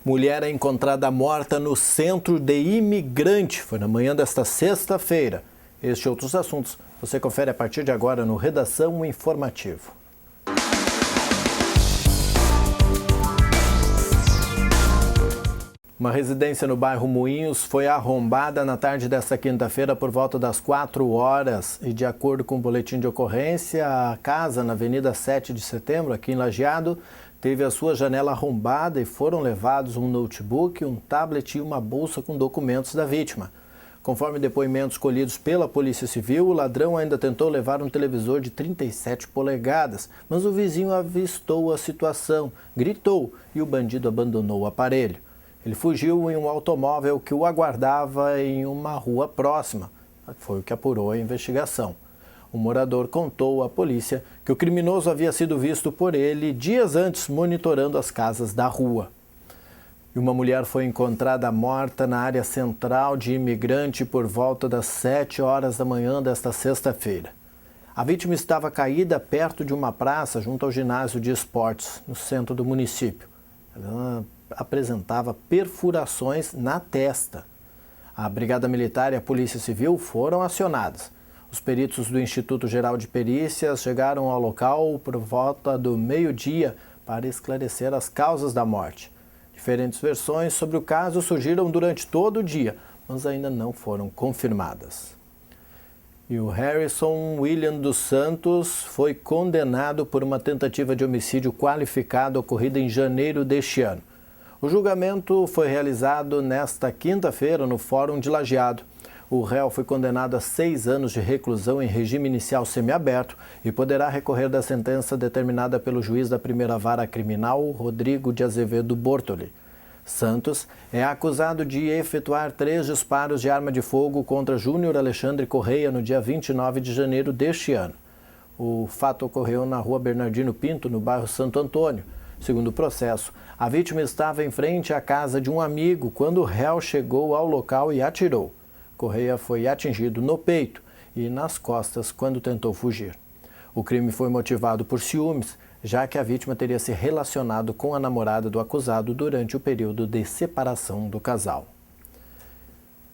Mulher é encontrada morta no centro de Imigrante. Foi na manhã desta sexta-feira. Este e outros assuntos você confere a partir de agora no Redação Informativo. Uma residência no bairro Moinhos foi arrombada na tarde desta quinta-feira por volta das 4 horas. E de acordo com o boletim de ocorrência, a casa na Avenida 7 de Setembro, aqui em Lajeado, teve a sua janela arrombada e foram levados um notebook, um tablet e uma bolsa com documentos da vítima. Conforme depoimentos colhidos pela Polícia Civil, o ladrão ainda tentou levar um televisor de 37 polegadas, mas o vizinho avistou a situação, gritou e o bandido abandonou o aparelho. Ele fugiu em um automóvel que o aguardava em uma rua próxima. Foi o que apurou a investigação. O morador contou à polícia que o criminoso havia sido visto por ele dias antes monitorando as casas da rua. E uma mulher foi encontrada morta na área central de Imigrante por volta das 7 horas da manhã desta sexta-feira. A vítima estava caída perto de uma praça junto ao ginásio de esportes, no centro do município. Ela apresentava perfurações na testa. A Brigada Militar e a Polícia Civil foram acionadas. Os peritos do Instituto Geral de Perícias chegaram ao local por volta do meio-dia para esclarecer as causas da morte. Diferentes versões sobre o caso surgiram durante todo o dia, mas ainda não foram confirmadas. E o Harrison William dos Santos foi condenado por uma tentativa de homicídio qualificado ocorrida em janeiro deste ano. O julgamento foi realizado nesta quinta-feira no Fórum de Lajeado. O réu foi condenado a 6 anos de reclusão em regime inicial semiaberto e poderá recorrer da sentença determinada pelo juiz da primeira vara criminal, Rodrigo de Azevedo Bortoli. Santos é acusado de efetuar 3 disparos de arma de fogo contra Júnior Alexandre Correia no dia 29 de janeiro deste ano. O fato ocorreu na rua Bernardino Pinto, no bairro Santo Antônio. Segundo o processo, a vítima estava em frente à casa de um amigo quando o réu chegou ao local e atirou. Correia foi atingido no peito e nas costas quando tentou fugir. O crime foi motivado por ciúmes, já que a vítima teria se relacionado com a namorada do acusado durante o período de separação do casal.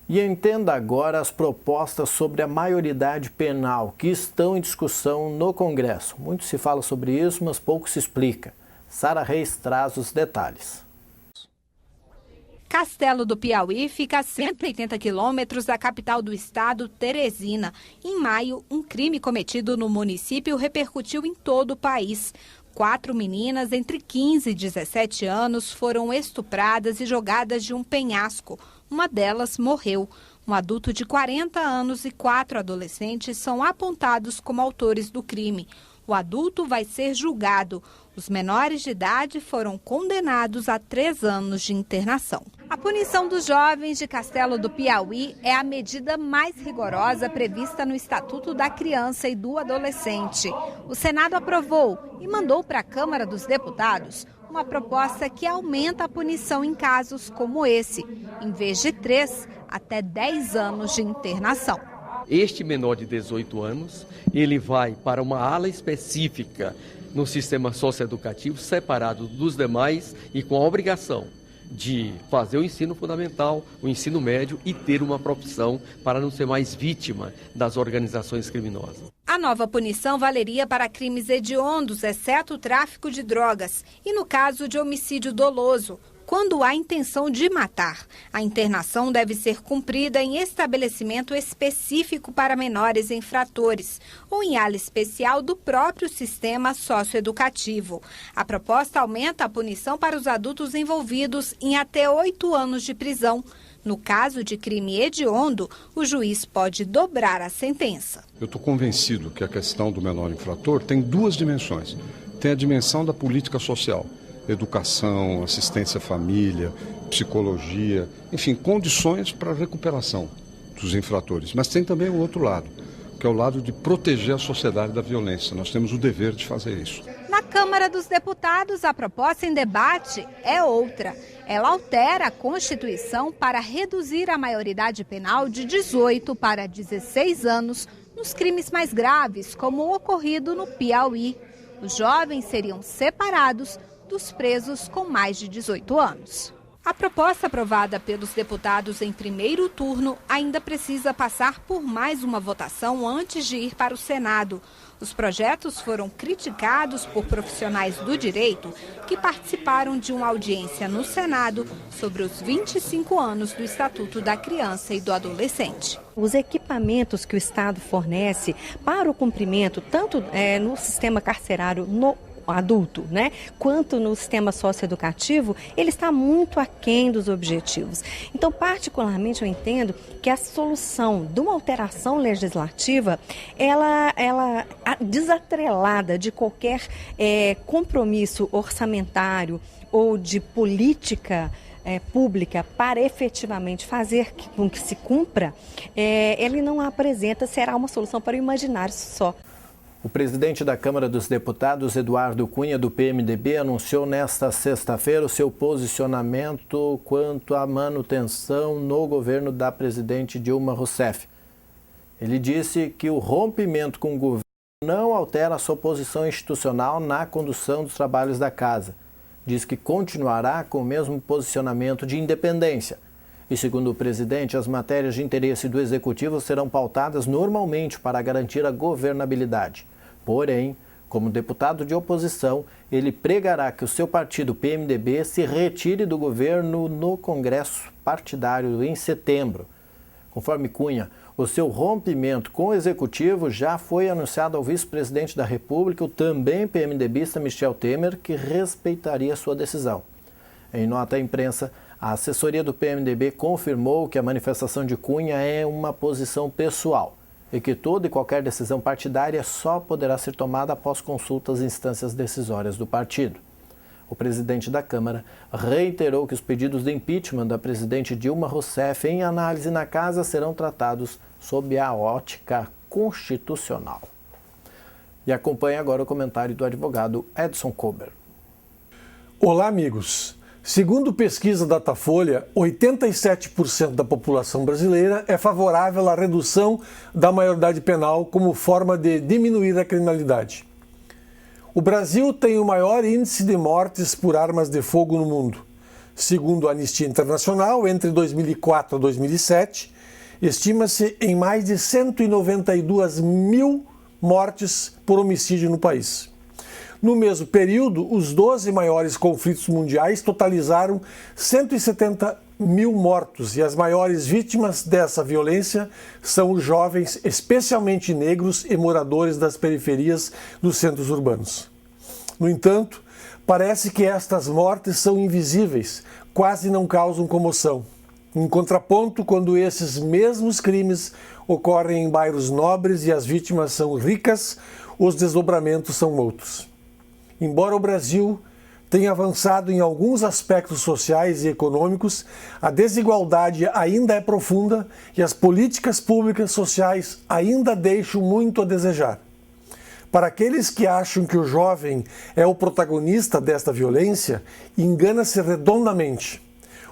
E entenda agora as propostas sobre a maioridade penal que estão em discussão no Congresso. Muito se fala sobre isso, mas pouco se explica. Sara Reis traz os detalhes. Castelo do Piauí fica a 180 quilômetros da capital do estado, Teresina. Em maio, um crime cometido no município repercutiu em todo o país. 4 meninas entre 15 e 17 anos foram estupradas e jogadas de um penhasco. Uma delas morreu. Um adulto de 40 anos e 4 adolescentes são apontados como autores do crime. O adulto vai ser julgado. Os menores de idade foram condenados a 3 anos de internação. A punição dos jovens de Castelo do Piauí é a medida mais rigorosa prevista no Estatuto da Criança e do Adolescente. O Senado aprovou e mandou para a Câmara dos Deputados uma proposta que aumenta a punição em casos como esse, em vez de 3, até 10 anos de internação. Este menor de 18 anos, ele vai para uma ala específica no sistema socioeducativo, separado dos demais e com a obrigação de fazer o ensino fundamental, o ensino médio e ter uma profissão para não ser mais vítima das organizações criminosas. A nova punição valeria para crimes hediondos, exceto o tráfico de drogas, e no caso de homicídio doloso, quando há intenção de matar. A internação deve ser cumprida em estabelecimento específico para menores infratores ou em ala especial do próprio sistema socioeducativo. A proposta aumenta a punição para os adultos envolvidos em até 8 anos de prisão. No caso de crime hediondo, o juiz pode dobrar a sentença. Eu estou convencido que a questão do menor infrator tem 2 dimensões. Tem a dimensão da política social. Educação, assistência à família, psicologia, enfim, condições para a recuperação dos infratores. Mas tem também o outro lado, que é o lado de proteger a sociedade da violência. Nós temos o dever de fazer isso. Na Câmara dos Deputados, a proposta em debate é outra. Ela altera a Constituição para reduzir a maioridade penal de 18 para 16 anos nos crimes mais graves, como o ocorrido no Piauí. Os jovens seriam separados dos presos com mais de 18 anos. A proposta aprovada pelos deputados em primeiro turno ainda precisa passar por mais uma votação antes de ir para o Senado. Os projetos foram criticados por profissionais do direito que participaram de uma audiência no Senado sobre os 25 anos do Estatuto da Criança e do Adolescente. Os equipamentos que o Estado fornece para o cumprimento, tanto no sistema carcerário, no adulto, quanto no sistema socioeducativo, ele está muito aquém dos objetivos. Então, particularmente, eu entendo que a solução de uma alteração legislativa, ela desatrelada de qualquer compromisso orçamentário ou de política pública para efetivamente fazer com que se cumpra, ele não apresenta, será uma solução para o imaginário só. O presidente da Câmara dos Deputados, Eduardo Cunha, do PMDB, anunciou nesta sexta-feira o seu posicionamento quanto à manutenção no governo da presidente Dilma Rousseff. Ele disse que o rompimento com o governo não altera a sua posição institucional na condução dos trabalhos da casa. Diz que continuará com o mesmo posicionamento de independência. E, segundo o presidente, as matérias de interesse do Executivo serão pautadas normalmente para garantir a governabilidade. Porém, como deputado de oposição, ele pregará que o seu partido, PMDB, se retire do governo no Congresso partidário em setembro. Conforme Cunha, o seu rompimento com o Executivo já foi anunciado ao vice-presidente da República, o também PMDBista Michel Temer, que respeitaria sua decisão. Em nota à imprensa, a assessoria do PMDB confirmou que a manifestação de Cunha é uma posição pessoal e que toda e qualquer decisão partidária só poderá ser tomada após consulta às instâncias decisórias do partido. O presidente da Câmara reiterou que os pedidos de impeachment da presidente Dilma Rousseff em análise na casa serão tratados sob a ótica constitucional. E acompanhe agora o comentário do advogado Edson Kober. Olá, amigos. Segundo pesquisa Datafolha, 87% da população brasileira é favorável à redução da maioridade penal como forma de diminuir a criminalidade. O Brasil tem o maior índice de mortes por armas de fogo no mundo. Segundo a Anistia Internacional, entre 2004 e 2007, estima-se em mais de 192 mil mortes por homicídio no país. No mesmo período, os 12 maiores conflitos mundiais totalizaram 170 mil mortos e as maiores vítimas dessa violência são os jovens, especialmente negros e moradores das periferias dos centros urbanos. No entanto, parece que estas mortes são invisíveis, quase não causam comoção. Em contraponto, quando esses mesmos crimes ocorrem em bairros nobres e as vítimas são ricas, os desdobramentos são outros. Embora o Brasil tenha avançado em alguns aspectos sociais e econômicos, a desigualdade ainda é profunda e as políticas públicas sociais ainda deixam muito a desejar. Para aqueles que acham que o jovem é o protagonista desta violência, engana-se redondamente.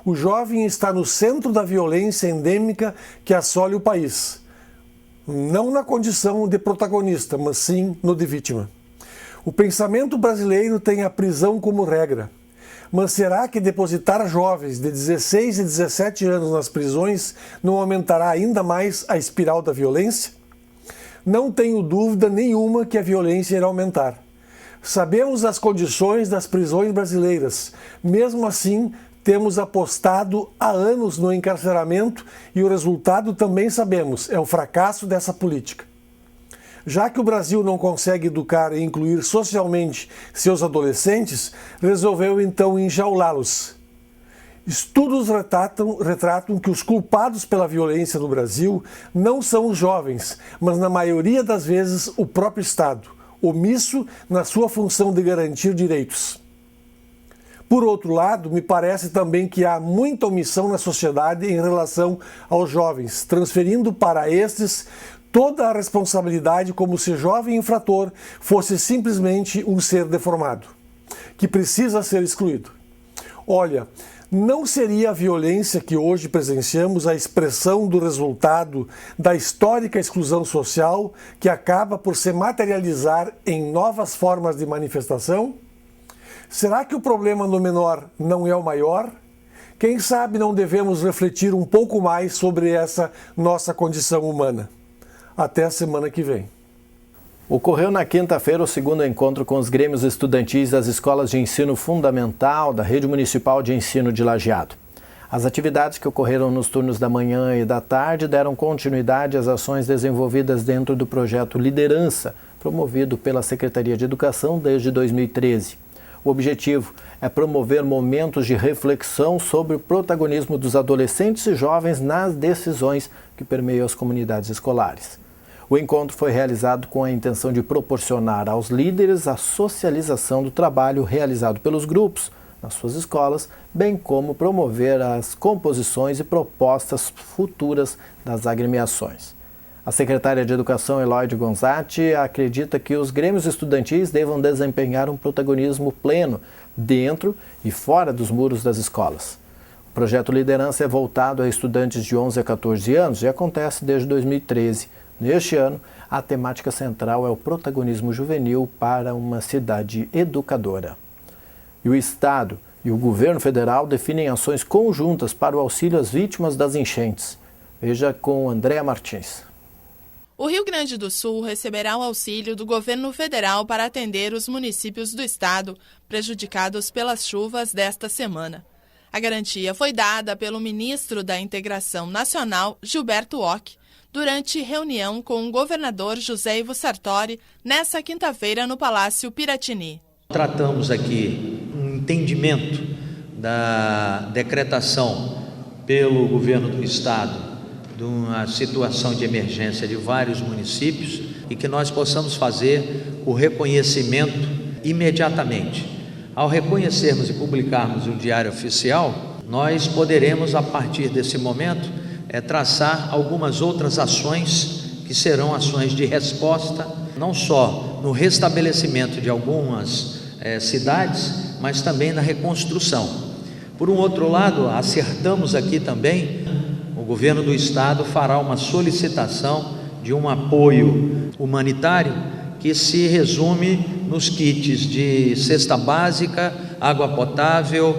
O jovem está no centro da violência endêmica que assola o país, não na condição de protagonista, mas sim no de vítima. O pensamento brasileiro tem a prisão como regra. Mas será que depositar jovens de 16 e 17 anos nas prisões não aumentará ainda mais a espiral da violência? Não tenho dúvida nenhuma que a violência irá aumentar. Sabemos as condições das prisões brasileiras. Mesmo assim, temos apostado há anos no encarceramento e o resultado também sabemos, é o fracasso dessa política. Já que o Brasil não consegue educar e incluir socialmente seus adolescentes, resolveu então enjaulá-los. Estudos retratam que os culpados pela violência no Brasil não são os jovens, mas na maioria das vezes o próprio Estado, omisso na sua função de garantir direitos. Por outro lado, me parece também que há muita omissão na sociedade em relação aos jovens, transferindo para estes toda a responsabilidade como se jovem infrator fosse simplesmente um ser deformado, que precisa ser excluído. Olha, não seria a violência que hoje presenciamos a expressão do resultado da histórica exclusão social que acaba por se materializar em novas formas de manifestação? Será que o problema no menor não é o maior? Quem sabe não devemos refletir um pouco mais sobre essa nossa condição humana. Até a semana que vem. Ocorreu na quinta-feira o segundo encontro com os grêmios estudantis das escolas de ensino fundamental da Rede Municipal de Ensino de Lajeado. As atividades que ocorreram nos turnos da manhã e da tarde deram continuidade às ações desenvolvidas dentro do projeto Liderança, promovido pela Secretaria de Educação desde 2013. O objetivo é promover momentos de reflexão sobre o protagonismo dos adolescentes e jovens nas decisões que permeiam as comunidades escolares. O encontro foi realizado com a intenção de proporcionar aos líderes a socialização do trabalho realizado pelos grupos nas suas escolas, bem como promover as composições e propostas futuras das agremiações. A secretária de Educação, Eloide Gonzatti, acredita que os grêmios estudantis devam desempenhar um protagonismo pleno dentro e fora dos muros das escolas. O projeto Liderança é voltado a estudantes de 11 a 14 anos e acontece desde 2013. Neste ano, a temática central é o protagonismo juvenil para uma cidade educadora. E o Estado e o Governo Federal definem ações conjuntas para o auxílio às vítimas das enchentes. Veja com Andréa Martins. O Rio Grande do Sul receberá o auxílio do governo federal para atender os municípios do estado prejudicados pelas chuvas desta semana. A garantia foi dada pelo ministro da Integração Nacional, Gilberto Ock, durante reunião com o governador José Ivo Sartori, nesta quinta-feira no Palácio Piratini. Tratamos aqui um entendimento da decretação pelo governo do estado de uma situação de emergência de vários municípios e que nós possamos fazer o reconhecimento imediatamente. Ao reconhecermos e publicarmos o Diário Oficial, nós poderemos, a partir desse momento, traçar algumas outras ações que serão ações de resposta, não só no restabelecimento de algumas cidades, mas também na reconstrução. Por um outro lado, acertamos aqui também, o governo do estado fará uma solicitação de um apoio humanitário que se resume nos kits de cesta básica, água potável,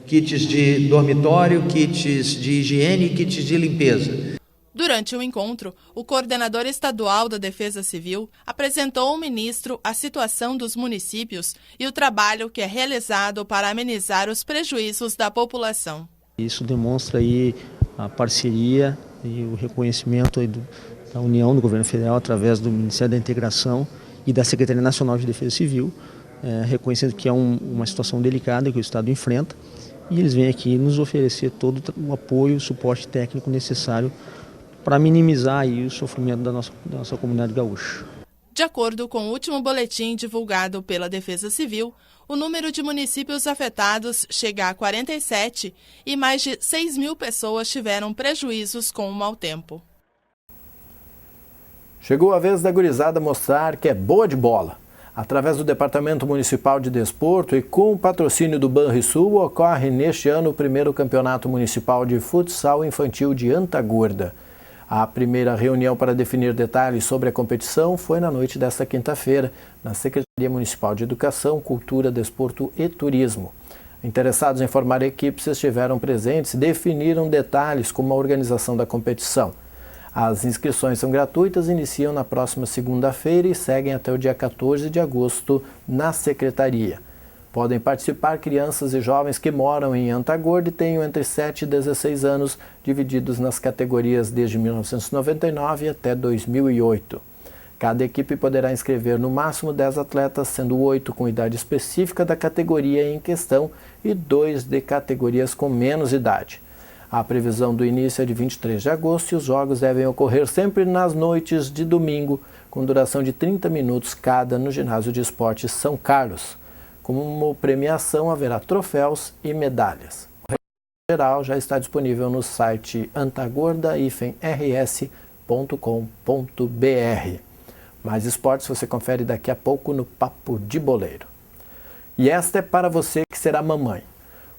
kits de dormitório, kits de higiene e kits de limpeza. Durante o encontro, o coordenador estadual da Defesa Civil apresentou ao ministro a situação dos municípios e o trabalho que é realizado para amenizar os prejuízos da população. Isso demonstra aí a parceria e o reconhecimento aí da União do Governo Federal através do Ministério da Integração e da Secretaria Nacional de Defesa Civil, reconhecendo que é uma situação delicada que o Estado enfrenta. E eles vêm aqui nos oferecer todo o apoio, o suporte técnico necessário para minimizar aí o sofrimento da nossa comunidade gaúcha. De acordo com o último boletim divulgado pela Defesa Civil, o número de municípios afetados chega a 47 e mais de 6 mil pessoas tiveram prejuízos com o mau tempo. Chegou a vez da gurizada mostrar que é boa de bola. Através do Departamento Municipal de Desporto e com o patrocínio do Banrisul, ocorre neste ano o primeiro Campeonato Municipal de Futsal Infantil de Antagorda. A primeira reunião para definir detalhes sobre a competição foi na noite desta quinta-feira, na Secretaria Municipal de Educação, Cultura, Desporto e Turismo. Interessados em formar equipes estiveram presentes e definiram detalhes como a organização da competição. As inscrições são gratuitas, iniciam na próxima segunda-feira e seguem até o dia 14 de agosto na Secretaria. Podem participar crianças e jovens que moram em Antagorda e tenham entre 7 e 16 anos, divididos nas categorias desde 1999 até 2008. Cada equipe poderá inscrever no máximo 10 atletas, sendo 8 com idade específica da categoria em questão e 2 de categorias com menos idade. A previsão do início é de 23 de agosto e os jogos devem ocorrer sempre nas noites de domingo, com duração de 30 minutos cada no Ginásio de Esportes São Carlos. Como premiação, haverá troféus e medalhas. O registro geral já está disponível no site antagorda-rs.com.br. Mais esportes você confere daqui a pouco no Papo de Boleiro. E esta é para você que será mamãe.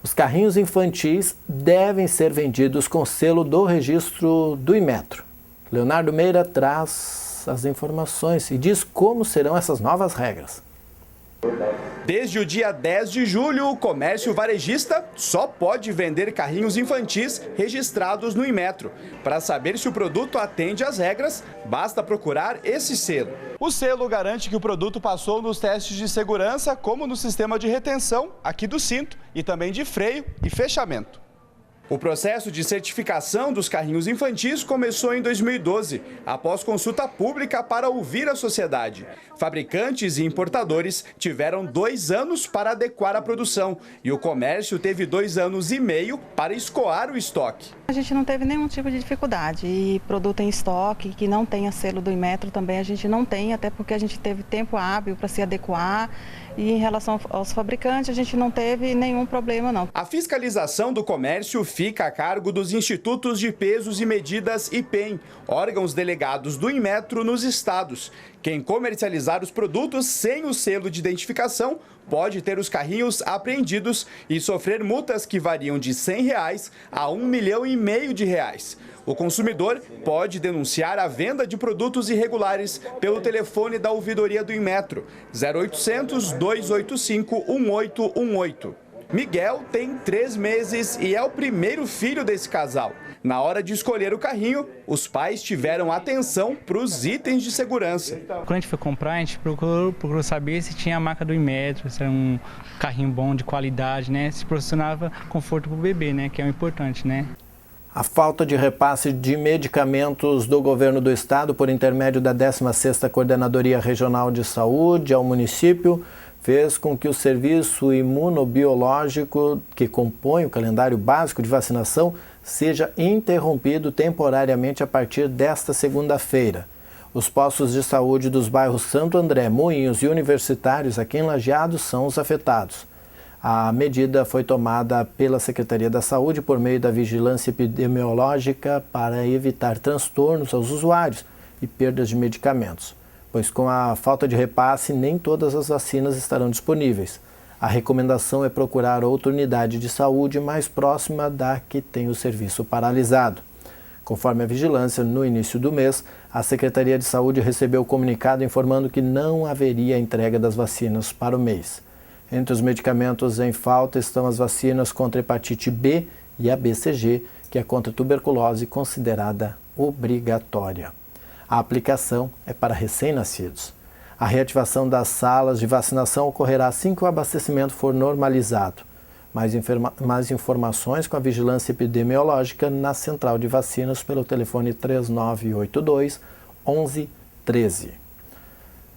Os carrinhos infantis devem ser vendidos com selo do registro do Inmetro. Leonardo Meira traz as informações e diz como serão essas novas regras. Desde o dia 10 de julho, o comércio varejista só pode vender carrinhos infantis registrados no Inmetro. Para saber se o produto atende às regras, basta procurar esse selo. O selo garante que o produto passou nos testes de segurança, como no sistema de retenção aqui do cinto e também de freio e fechamento. O processo de certificação dos carrinhos infantis começou em 2012, após consulta pública para ouvir a sociedade. Fabricantes e importadores tiveram 2 anos para adequar a produção e o comércio teve 2 anos e meio para escoar o estoque. A gente não teve nenhum tipo de dificuldade e produto em estoque que não tenha selo do Inmetro também a gente não tem, até porque a gente teve tempo hábil para se adequar. E em relação aos fabricantes, a gente não teve nenhum problema, não. A fiscalização do comércio fica a cargo dos Institutos de Pesos e Medidas IPEM, órgãos delegados do Inmetro nos estados. Quem comercializar os produtos sem o selo de identificação pode ter os carrinhos apreendidos e sofrer multas que variam de R$ 100 a R$ 1,5 milhão. O consumidor pode denunciar a venda de produtos irregulares pelo telefone da ouvidoria do Inmetro, 0800 285 1818. Miguel tem 3 meses e é o primeiro filho desse casal. Na hora de escolher o carrinho, os pais tiveram atenção para os itens de segurança. Quando a gente foi comprar, a gente procurou saber se tinha a marca do Inmetro, se era um carrinho bom, de qualidade, né? Se proporcionava conforto para o bebê, né? Que é o importante, né? A falta de repasse de medicamentos do governo do estado por intermédio da 16ª Coordenadoria Regional de Saúde ao município fez com que o serviço imunobiológico que compõe o calendário básico de vacinação seja interrompido temporariamente a partir desta segunda-feira. Os postos de saúde dos bairros Santo André, Moinhos e Universitários aqui em Lajeado são os afetados. A medida foi tomada pela Secretaria da Saúde por meio da vigilância epidemiológica para evitar transtornos aos usuários e perdas de medicamentos, pois com a falta de repasse nem todas as vacinas estarão disponíveis. A recomendação é procurar outra unidade de saúde mais próxima da que tem o serviço paralisado. Conforme a vigilância, no início do mês, a Secretaria de Saúde recebeu o comunicado informando que não haveria entrega das vacinas para o mês. Entre os medicamentos em falta estão as vacinas contra hepatite B e a BCG, que é contra a tuberculose considerada obrigatória. A aplicação é para recém-nascidos. A reativação das salas de vacinação ocorrerá assim que o abastecimento for normalizado. Mais informações com a vigilância epidemiológica na Central de Vacinas pelo telefone 3982 1113.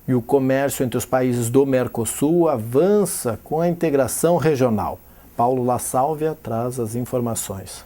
E o comércio entre os países do Mercosul avança com a integração regional. Paulo La Sálvia traz as informações.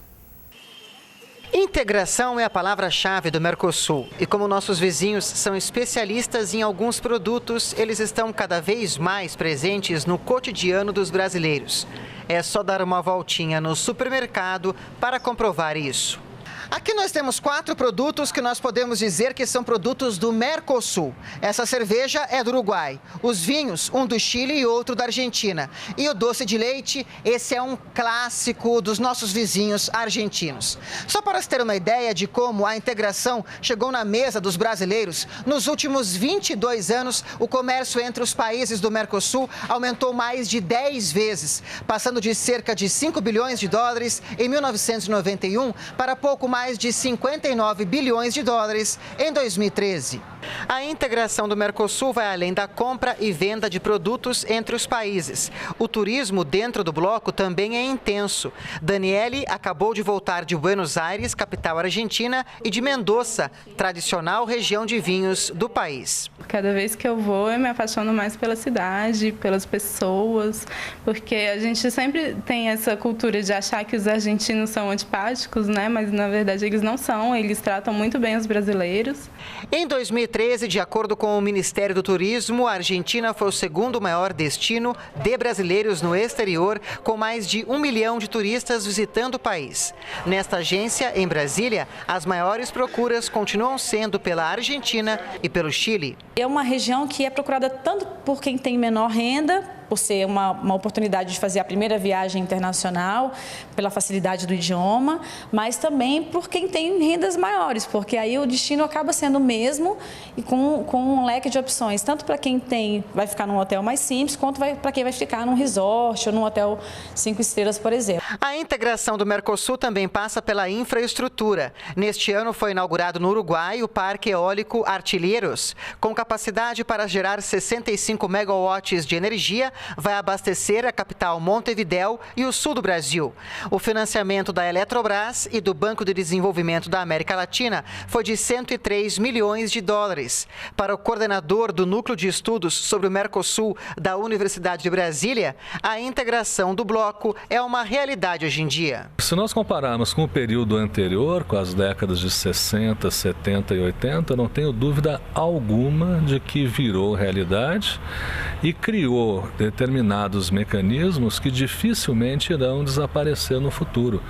Integração é a palavra-chave do Mercosul. E como nossos vizinhos são especialistas em alguns produtos, eles estão cada vez mais presentes no cotidiano dos brasileiros. É só dar uma voltinha no supermercado para comprovar isso. Aqui nós temos 4 produtos que nós podemos dizer que são produtos do Mercosul. Essa cerveja é do Uruguai, os vinhos, um do Chile e outro da Argentina. E o doce de leite, esse é um clássico dos nossos vizinhos argentinos. Só para se ter uma ideia de como a integração chegou na mesa dos brasileiros, nos últimos 22 anos, o comércio entre os países do Mercosul aumentou mais de 10 vezes, passando de cerca de 5 bilhões de dólares em 1991 para pouco mais de 59 bilhões de dólares em 2013. A integração do Mercosul vai além da compra e venda de produtos entre os países. O turismo dentro do bloco também é intenso. Daniele acabou de voltar de Buenos Aires, capital argentina, e de Mendoza, tradicional região de vinhos do país. Cada vez que eu vou, eu me apaixono mais pela cidade, pelas pessoas, porque a gente sempre tem essa cultura de achar que os argentinos são antipáticos, né? Mas na verdade eles não são, eles tratam muito bem os brasileiros. Em 2013, de acordo com o Ministério do Turismo, a Argentina foi o segundo maior destino de brasileiros no exterior, com mais de 1 milhão de turistas visitando o país. Nesta agência, em Brasília, as maiores procuras continuam sendo pela Argentina e pelo Chile. É uma região que é procurada tanto por quem tem menor renda, por ser uma oportunidade de fazer a primeira viagem internacional, pela facilidade do idioma, mas também por quem tem rendas maiores, porque aí o destino acaba sendo o mesmo e com um leque de opções, tanto para quem vai ficar num hotel mais simples, quanto para quem vai ficar num resort ou num hotel 5 estrelas, por exemplo. A integração do Mercosul também passa pela infraestrutura. Neste ano foi inaugurado no Uruguai o Parque Eólico Artilheiros, com capacidade para gerar 65 megawatts de energia, vai abastecer a capital Montevidéu e o sul do Brasil. O financiamento da Eletrobras e do Banco de Desenvolvimento da América Latina foi de 103 milhões de dólares. Para o coordenador do Núcleo de Estudos sobre o Mercosul da Universidade de Brasília, a integração do bloco é uma realidade hoje em dia. Se nós compararmos com o período anterior, com as décadas de 60, 70 e 80, não tenho dúvida alguma de que virou realidade e criou determinados mecanismos que dificilmente irão desaparecer no futuro.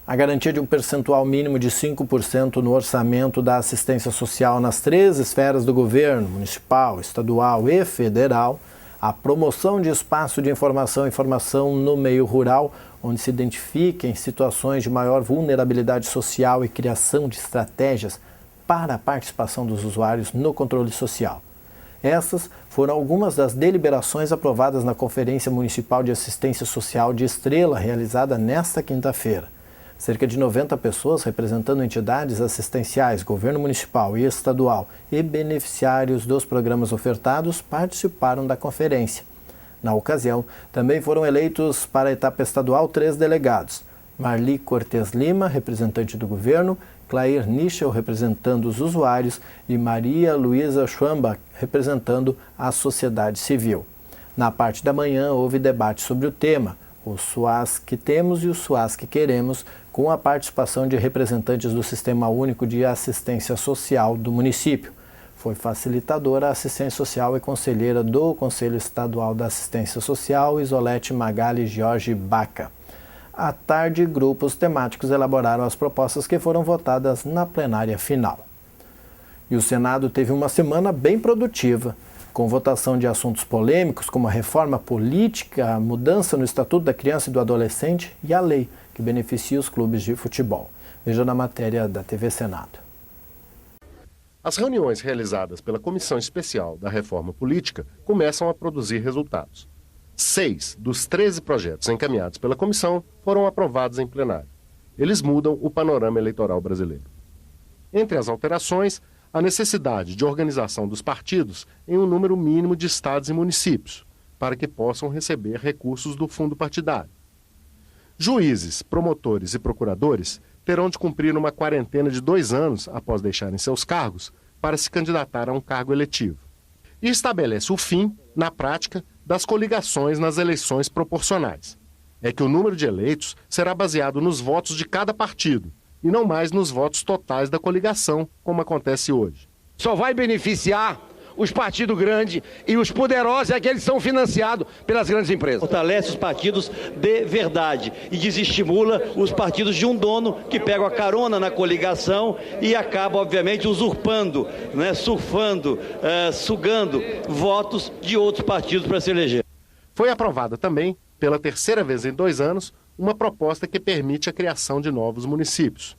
A garantia de um percentual mínimo de 5% no orçamento da assistência social nas 3 esferas do governo, municipal, estadual e federal, a promoção de espaço de informação e formação no meio rural, onde se identifiquem situações de maior vulnerabilidade social e criação de estratégias para a participação dos usuários no controle social. Essas foram algumas das deliberações aprovadas na Conferência Municipal de Assistência Social de Estrela, realizada nesta quinta-feira. Cerca de 90 pessoas, representando entidades assistenciais, governo municipal e estadual e beneficiários dos programas ofertados, participaram da conferência. Na ocasião, também foram eleitos para a etapa estadual 3 delegados. Marli Cortes Lima, representante do governo, Clair Nichel, representando os usuários, e Maria Luísa Schwambach, representando a sociedade civil. Na parte da manhã, houve debate sobre o tema, o SUAS que temos e o SUAS que queremos, com a participação de representantes do Sistema Único de Assistência Social do município. Foi facilitadora a assistência social e conselheira do Conselho Estadual da Assistência Social, Isolete Magali Jorge Baca. À tarde, grupos temáticos elaboraram as propostas que foram votadas na plenária final. E o Senado teve uma semana bem produtiva, com votação de assuntos polêmicos como a reforma política, a mudança no Estatuto da Criança e do Adolescente e a lei que beneficia os clubes de futebol. Veja na matéria da TV Senado. As reuniões realizadas pela Comissão Especial da Reforma Política começam a produzir resultados. 6 dos 13 projetos encaminhados pela comissão foram aprovados em plenário. Eles mudam o panorama eleitoral brasileiro. Entre as alterações, a necessidade de organização dos partidos em um número mínimo de estados e municípios, para que possam receber recursos do fundo partidário. Juízes, promotores e procuradores terão de cumprir uma quarentena de 2 anos após deixarem seus cargos para se candidatar a um cargo eletivo. E estabelece o fim, na prática, das coligações nas eleições proporcionais. É que o número de eleitos será baseado nos votos de cada partido, e não mais nos votos totais da coligação, como acontece hoje. Só vai beneficiar os partidos grandes e os poderosos, é que eles são financiados pelas grandes empresas. Fortalece os partidos de verdade e desestimula os partidos de um dono que pega a carona na coligação e acaba, obviamente, usurpando, surfando, sugando votos de outros partidos para se eleger. Foi aprovada também, pela 3ª vez em 2 anos, uma proposta que permite a criação de novos municípios.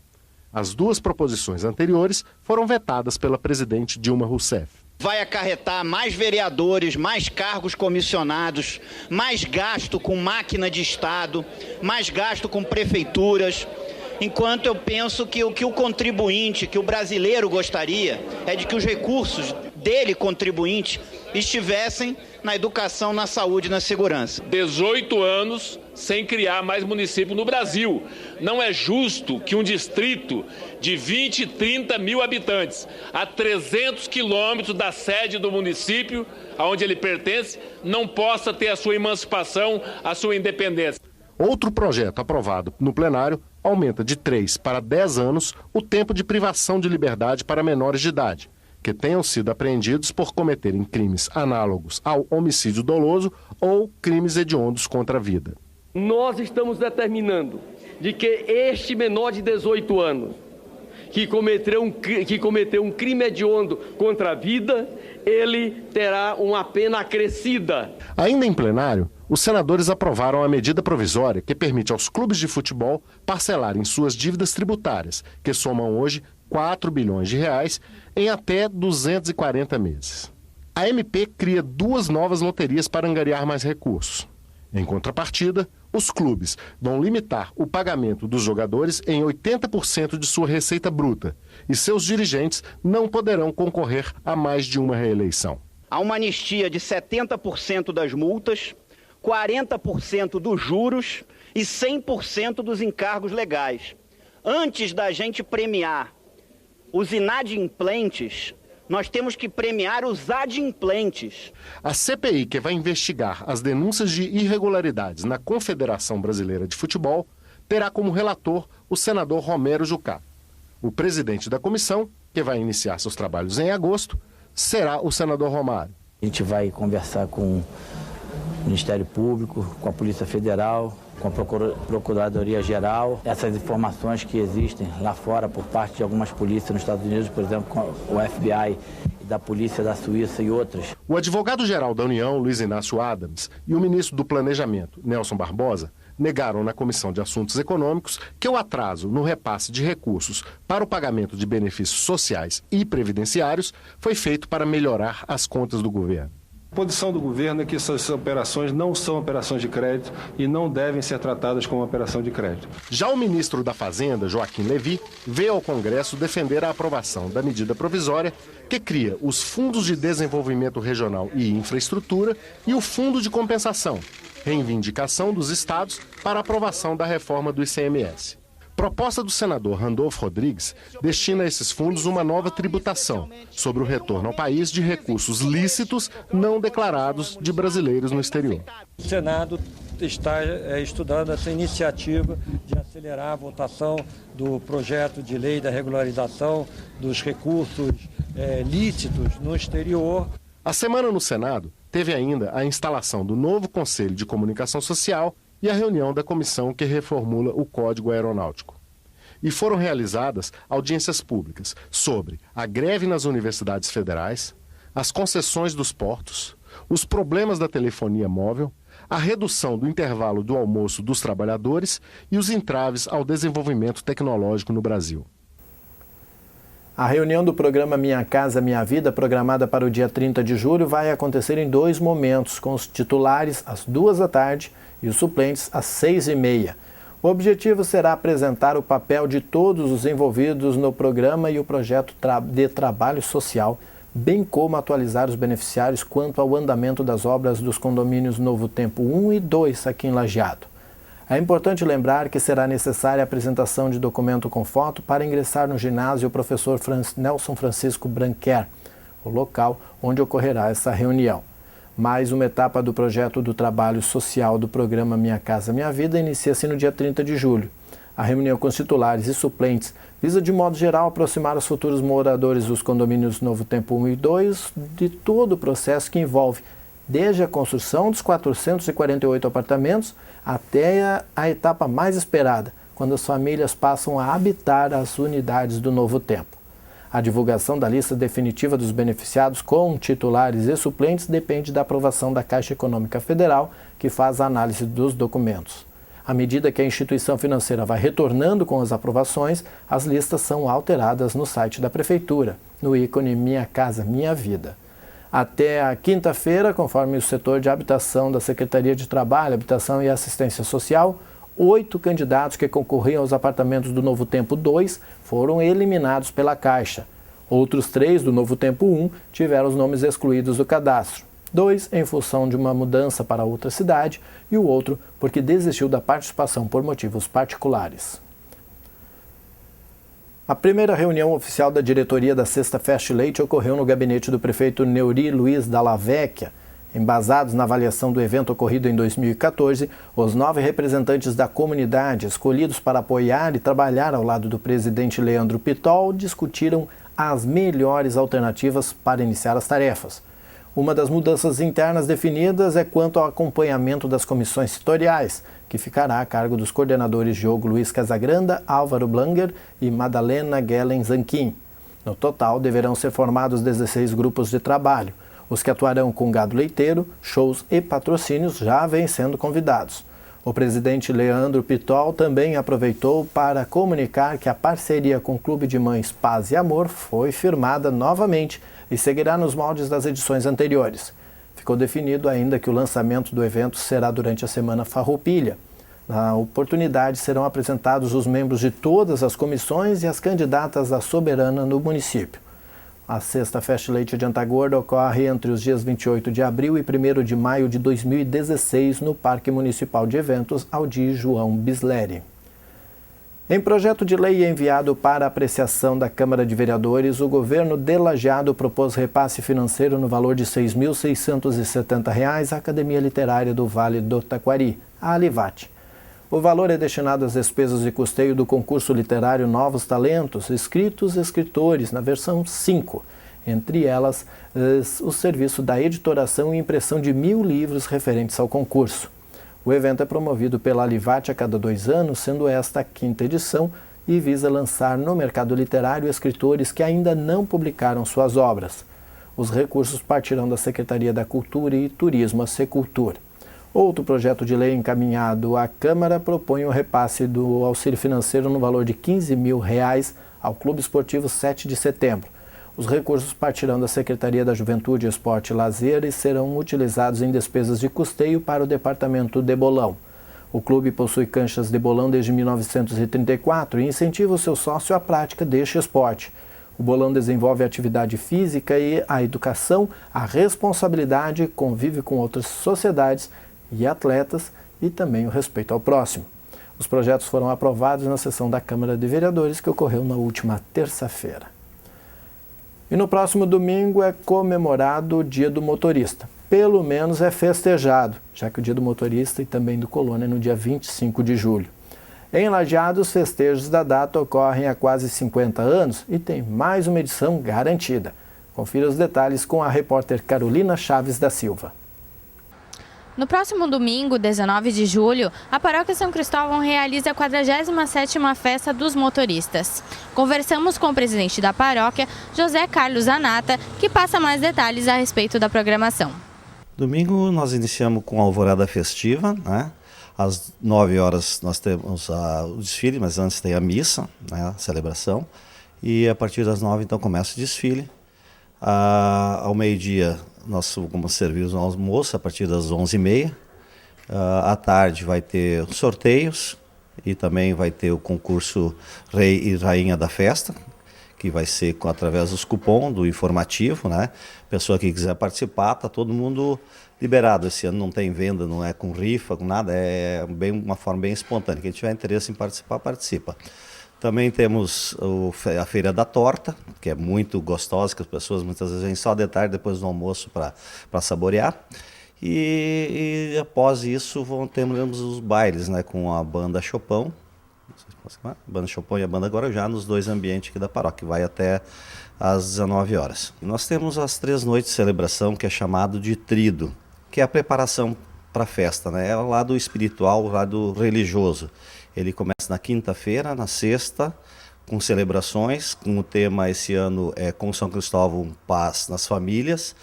As 2 proposições anteriores foram vetadas pela presidente Dilma Rousseff. Vai acarretar mais vereadores, mais cargos comissionados, mais gasto com máquina de Estado, mais gasto com prefeituras, enquanto eu penso que o contribuinte, que o brasileiro gostaria, é de que os recursos dele, contribuinte, estivessem na educação, na saúde e na segurança. 18 anos sem criar mais município no Brasil. Não é justo que um distrito de 20, 30 mil habitantes, a 300 quilômetros da sede do município, aonde ele pertence, não possa ter a sua emancipação, a sua independência. Outro projeto aprovado no plenário aumenta de 3 para 10 anos o tempo de privação de liberdade para menores de idade, que tenham sido apreendidos por cometerem crimes análogos ao homicídio doloso ou crimes hediondos contra a vida. Nós estamos determinando de que este menor de 18 anos que cometeu um crime hediondo contra a vida, ele terá uma pena acrescida. Ainda em plenário, os senadores aprovaram a medida provisória que permite aos clubes de futebol parcelarem suas dívidas tributárias, que somam hoje 4 bilhões de reais, em até 240 meses. A MP cria 2 novas loterias para angariar mais recursos. Em contrapartida, os clubes vão limitar o pagamento dos jogadores em 80% de sua receita bruta e seus dirigentes não poderão concorrer a mais de uma reeleição. Há uma anistia de 70% das multas, 40% dos juros e 100% dos encargos legais. Antes da gente premiar os inadimplentes, nós temos que premiar os adimplentes. A CPI, que vai investigar as denúncias de irregularidades na Confederação Brasileira de Futebol, terá como relator o senador Romero Jucá. O presidente da comissão, que vai iniciar seus trabalhos em agosto, será o senador Romário. A gente vai conversar com o Ministério Público, com a Polícia Federal, com a Procuradoria-Geral. Essas informações que existem lá fora por parte de algumas polícias nos Estados Unidos, por exemplo, com o FBI e da Polícia da Suíça e outras. O advogado-geral da União, Luiz Inácio Adams, e o ministro do Planejamento, Nelson Barbosa, negaram na Comissão de Assuntos Econômicos que o atraso no repasse de recursos para o pagamento de benefícios sociais e previdenciários foi feito para melhorar as contas do governo. A posição do governo é que essas operações não são operações de crédito e não devem ser tratadas como operação de crédito. Já o ministro da Fazenda, Joaquim Levy, veio ao Congresso defender a aprovação da medida provisória que cria os Fundos de Desenvolvimento Regional e Infraestrutura e o Fundo de Compensação, reivindicação dos estados para a aprovação da reforma do ICMS. Proposta do senador Randolfo Rodrigues destina a esses fundos uma nova tributação sobre o retorno ao país de recursos lícitos não declarados de brasileiros no exterior. O Senado está estudando essa iniciativa de acelerar a votação do projeto de lei da regularização dos recursos lícitos no exterior. A semana no Senado teve ainda a instalação do novo Conselho de Comunicação Social e a reunião da comissão que reformula o Código Aeronáutico. E foram realizadas audiências públicas sobre a greve nas universidades federais, as concessões dos portos, os problemas da telefonia móvel, a redução do intervalo do almoço dos trabalhadores e os entraves ao desenvolvimento tecnológico no Brasil. A reunião do programa Minha Casa Minha Vida, programada para o dia 30 de julho, vai acontecer em 2 momentos, com os titulares às 2 da tarde e os suplentes às 6h30. O objetivo será apresentar o papel de todos os envolvidos no programa e o projeto de trabalho social, bem como atualizar os beneficiários quanto ao andamento das obras dos condomínios Novo Tempo 1 e 2 aqui em Lajeado. É importante lembrar que será necessária a apresentação de documento com foto para ingressar no ginásio professor Nelson Francisco Branquer, o local onde ocorrerá essa reunião. Mais uma etapa do projeto do trabalho social do programa Minha Casa Minha Vida inicia-se no dia 30 de julho. A reunião com os titulares e suplentes visa, de modo geral, aproximar os futuros moradores dos condomínios Novo Tempo 1 e 2 de todo o processo que envolve desde a construção dos 448 apartamentos até a etapa mais esperada, quando as famílias passam a habitar as unidades do Novo Tempo. A divulgação da lista definitiva dos beneficiados com titulares e suplentes depende da aprovação da Caixa Econômica Federal, que faz a análise dos documentos. À medida que a instituição financeira vai retornando com as aprovações, as listas são alteradas no site da Prefeitura, no ícone Minha Casa Minha Vida. Até a quinta-feira, conforme o setor de habitação da Secretaria de Trabalho, Habitação e Assistência Social, 8 candidatos que concorriam aos apartamentos do Novo Tempo 2 foram eliminados pela Caixa. Outros 3 do Novo Tempo 1 tiveram os nomes excluídos do cadastro. 2 em função de uma mudança para outra cidade e o outro porque desistiu da participação por motivos particulares. A primeira reunião oficial da diretoria da Sexta Fest Leite ocorreu no gabinete do prefeito Neuri Luiz Dalla Vecchia. Embasados na avaliação do evento ocorrido em 2014, os 9 representantes da comunidade, escolhidos para apoiar e trabalhar ao lado do presidente Leandro Pitol, discutiram as melhores alternativas para iniciar as tarefas. Uma das mudanças internas definidas é quanto ao acompanhamento das comissões setoriais, que ficará a cargo dos coordenadores Diogo Luiz Casagranda, Álvaro Blanger e Madalena Guellen Zanquim. No total, deverão ser formados 16 grupos de trabalho. Os que atuarão com gado leiteiro, shows e patrocínios já vêm sendo convidados. O presidente Leandro Pitol também aproveitou para comunicar que a parceria com o Clube de Mães Paz e Amor foi firmada novamente e seguirá nos moldes das edições anteriores. Ficou definido ainda que o lançamento do evento será durante a Semana Farroupilha. Na oportunidade serão apresentados os membros de todas as comissões e as candidatas à soberana no município. A Sexta Festa Leite de Antagorda ocorre entre os dias 28 de abril e 1º de maio de 2016 no Parque Municipal de Eventos Aldir João Bisleri. Em projeto de lei enviado para apreciação da Câmara de Vereadores, o governo de Lajeado propôs repasse financeiro no valor de R$ 6.670 à Academia Literária do Vale do Taquari, a Alivate. O valor é destinado às despesas de custeio do concurso literário Novos Talentos, Escritos e Escritores, na versão 5. Entre elas, o serviço da editoração e impressão de 1.000 livros referentes ao concurso. O evento é promovido pela Alivate a cada 2 anos, sendo esta a 5ª edição, e visa lançar no mercado literário escritores que ainda não publicaram suas obras. Os recursos partirão da Secretaria da Cultura e Turismo, a Secultura. Outro projeto de lei encaminhado à Câmara propõe o repasse do auxílio financeiro no valor de R$ 15.000 ao Clube Esportivo 7 de Setembro. Os recursos partirão da Secretaria da Juventude, Esporte e Lazer e serão utilizados em despesas de custeio para o departamento de bolão. O clube possui canchas de bolão desde 1934 e incentiva o seu sócio à prática deste esporte. O bolão desenvolve a atividade física e a educação, a responsabilidade, convive com outras sociedades e atletas e também o respeito ao próximo. Os projetos foram aprovados na sessão da Câmara de Vereadores que ocorreu na última terça-feira. E no próximo domingo é comemorado o Dia do Motorista. Pelo menos é festejado, já que o Dia do Motorista e também do Colônia é no dia 25 de julho. Em Lajeado, os festejos da data ocorrem há quase 50 anos e tem mais uma edição garantida. Confira os detalhes com a repórter Carolina Chaves da Silva. No próximo domingo, 19 de julho, a Paróquia São Cristóvão realiza a 47ª Festa dos Motoristas. Conversamos com o presidente da paróquia, José Carlos Anata, que passa mais detalhes a respeito da programação. Domingo nós iniciamos com a alvorada festiva, né? Às 9 horas nós temos o desfile, mas antes tem a missa, né? A celebração. E a partir das 9 então começa o desfile. Ao meio-dia nós vamos servir o almoço a partir das 11h30. À tarde vai ter sorteios e também vai ter o concurso Rei e Rainha da Festa, que vai ser através dos cupons do informativo, né? Pessoa que quiser participar, tá todo mundo liberado. Esse ano não tem venda, não é com rifa, com nada, é uma forma bem espontânea. Quem tiver interesse em participar, participa. Também temos a Feira da Torta, que é muito gostosa, que as pessoas muitas vezes vêm só de tarde depois do almoço para saborear. E após isso teremos os bailes, né, com a banda Chopão, a banda Chopão e a banda Guarujá nos 2 ambientes aqui da paróquia, que vai até às 19 horas. Nós temos as 3 noites de celebração, que é chamado de Trido, que é a preparação para a festa, né? É o lado espiritual, o lado religioso. Ele começa na quinta-feira, na sexta, com celebrações, com o tema esse ano é com São Cristóvão, paz nas famílias,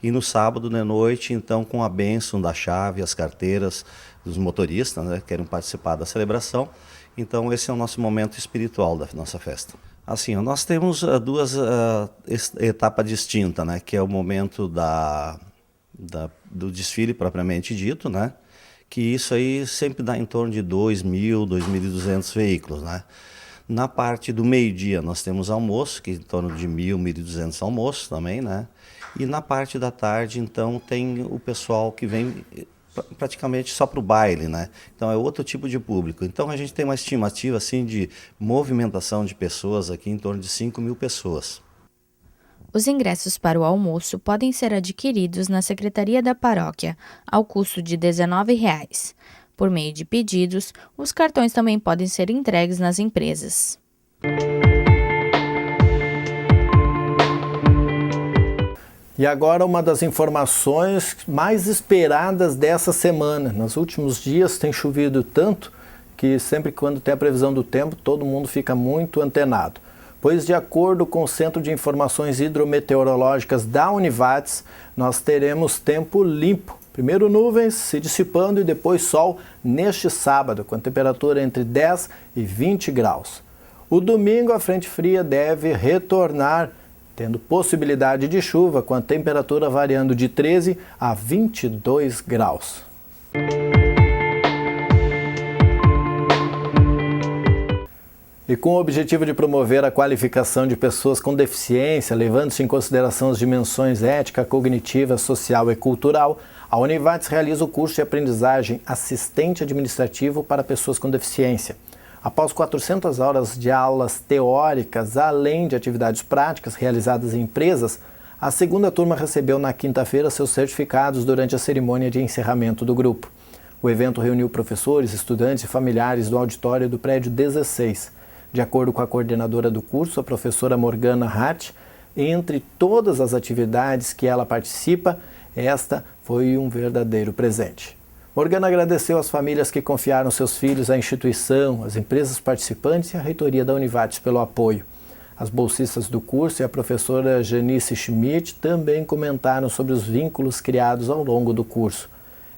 e no sábado de noite, então, com a bênção da chave, as carteiras dos motoristas, né, que querem participar da celebração. Então esse é o nosso momento espiritual da nossa festa. Assim, nós temos 2 etapas distintas, né, que é o momento do desfile propriamente dito, né, que isso aí sempre dá em torno de 2.000, 2.200 veículos, né. Na parte do meio-dia nós temos almoço, que é em torno de 1.000, 1.200 almoços também, né. E na parte da tarde, então, tem o pessoal que vem praticamente só para o baile, né? Então é outro tipo de público. Então a gente tem uma estimativa assim de movimentação de pessoas aqui em torno de 5.000 pessoas. Os ingressos para o almoço podem ser adquiridos na Secretaria da Paróquia, ao custo de R$ 19,00. Por meio de pedidos, os cartões também podem ser entregues nas empresas. E agora uma das informações mais esperadas dessa semana. Nos últimos dias tem chovido tanto que sempre quando tem a previsão do tempo, todo mundo fica muito antenado. Pois de acordo com o Centro de Informações Hidrometeorológicas da Univates, nós teremos tempo limpo. Primeiro nuvens se dissipando e depois sol neste sábado, com temperatura entre 10 e 20 graus. O domingo a frente fria deve retornar, tendo possibilidade de chuva, com a temperatura variando de 13 a 22 graus. E com o objetivo de promover a qualificação de pessoas com deficiência, levando-se em consideração as dimensões ética, cognitiva, social e cultural, a Univates realiza o curso de aprendizagem assistente administrativo para pessoas com deficiência. Após 400 horas de aulas teóricas, além de atividades práticas realizadas em empresas, a segunda turma recebeu na quinta-feira seus certificados durante a cerimônia de encerramento do grupo. O evento reuniu professores, estudantes e familiares do auditório do prédio 16. De acordo com a coordenadora do curso, a professora Morgana Hatt, entre todas as atividades que ela participa, esta foi um verdadeiro presente. Morgana agradeceu às famílias que confiaram seus filhos à instituição, às empresas participantes e à reitoria da Univates pelo apoio. As bolsistas do curso e a professora Janice Schmidt também comentaram sobre os vínculos criados ao longo do curso.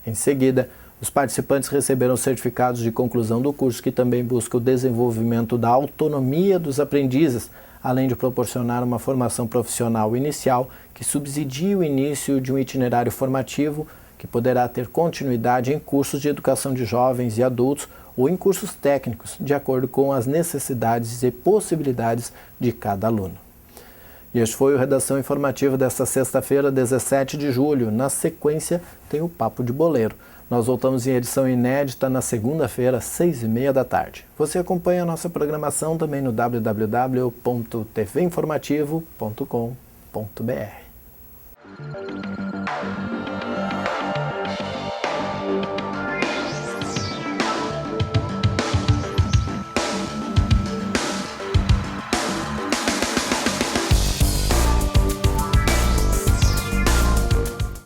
Em seguida, os participantes receberam certificados de conclusão do curso que também busca o desenvolvimento da autonomia dos aprendizes, além de proporcionar uma formação profissional inicial que subsidie o início de um itinerário formativo que poderá ter continuidade em cursos de educação de jovens e adultos ou em cursos técnicos, de acordo com as necessidades e possibilidades de cada aluno. E este foi o Redação Informativa desta sexta-feira, 17 de julho. Na sequência, tem o Papo de Boleiro. Nós voltamos em edição inédita na segunda-feira, às 6h30 da tarde. Você acompanha a nossa programação também no www.tvinformativo.com.br.